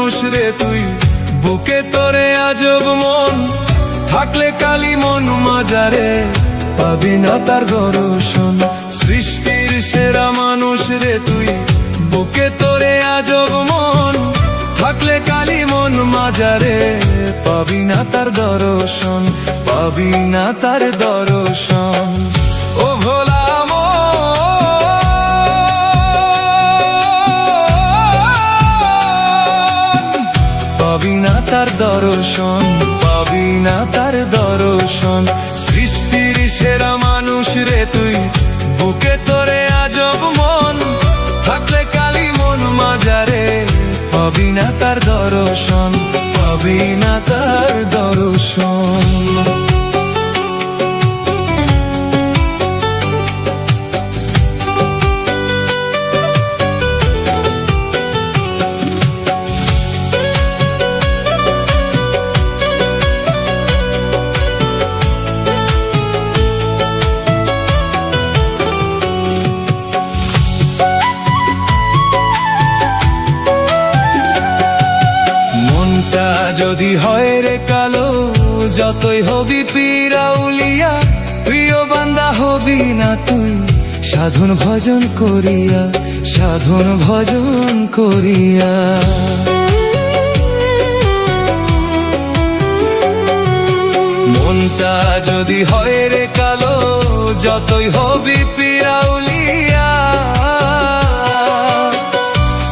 মানুষ রে তুই, বুকে তোরে আজব মন, থাকলে কালি মন মাজারে, পাবি না তার দর্শন। সৃষ্টির সেরা মানুষ রে তুই, বুকে তোরে আজব মন, থাকলে কালি মন মাজারে, পাবি না তার দর্শন, পাবি না তার দর্শন। ও ভোলা পাবি না তার দর্শন, পাবি না তার দর্শন। সৃষ্টির সেরা মানুষ রে তুই, বুকে তোরে আজব মন, থাকলে কালি মন মাজারে, পাবি না তার দর্শন, পাবি না তার দর্শন। যদি হয় রে কালো, যতই হবি পিরাউলিয়া, প্রিয় বান্দা হবি না তুই, সাধন ভজন করিয়া, সাধন ভজন করিয়া। মনটা যদি হয় রে কালো, যতই হবি পিরাউলিয়া,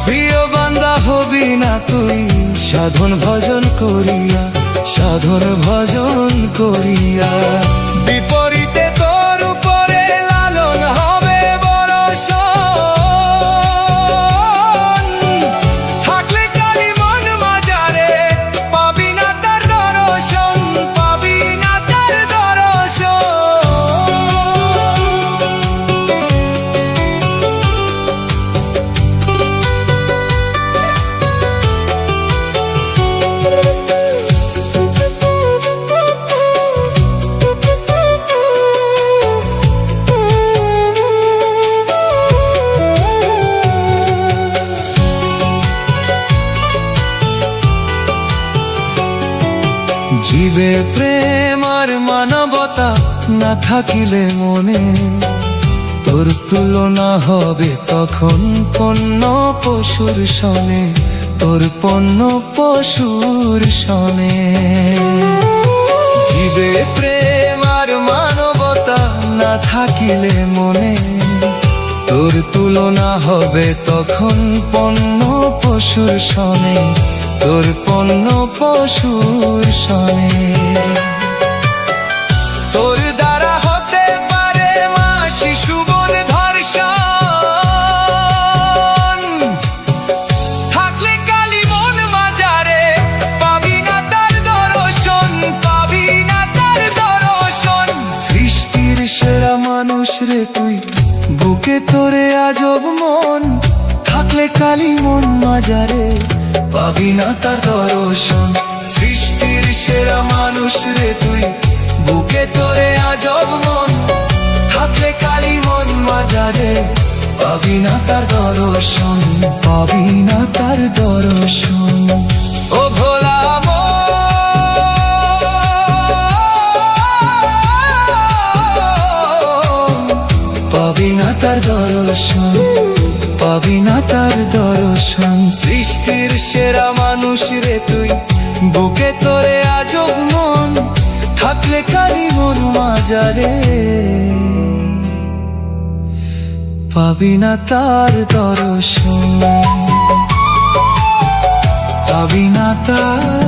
প্রিয় বান্দা হবি না তুই, সাধন ভজন করিয়া, সাধন ভজন করিয়া। বিপরীতে তোর উপরে লালন হবে বর্ষণ, থাকলে কালি মন মাজারে, পাবি না তার দর্শন, পাবি না তার দর্শন। জীবে প্রেম আর মানবতা না থাকিলে মনে, তোর তুলনা হবে তখন পণ্য পশুর সনে, তোর পণ্য পশুর সনে। জীবে প্রেম আর মানবতা না থাকিলে মনে, তোর তুলনা হবে তখন পণ্য পশুর সনে, তোর পণ্য পশুর সনে। তোর দ্বারা হতে পারে মা শিশু বন ধর্ষণ, থাকলে কালি মন মাজারে, পাবি না তার দর্শন, পাবি না তার দর্শন। সৃষ্টির সেরা মানুষ রে তুই, বুকে তোরে আজব মন, থাকলে কালি মন মাজারে, পাবি না তার দর্শন। সৃষ্টির সেরা মানুষ রে তুই, বুকে তোরে আজব মন, থাকলে কালি মন মাজারে, পাবি না তার দর্শন, পাবি না তার দর্শন। ও ভোলা পাবি না তার দর্শন, পাবি না তার দর্শন। সৃষ্টির সেরা মানুষ রে তুই, বুকে তোরে আজব মন, থাকলে কালি মন মাজারে, পাবি না তার দর্শন, পাবি না তার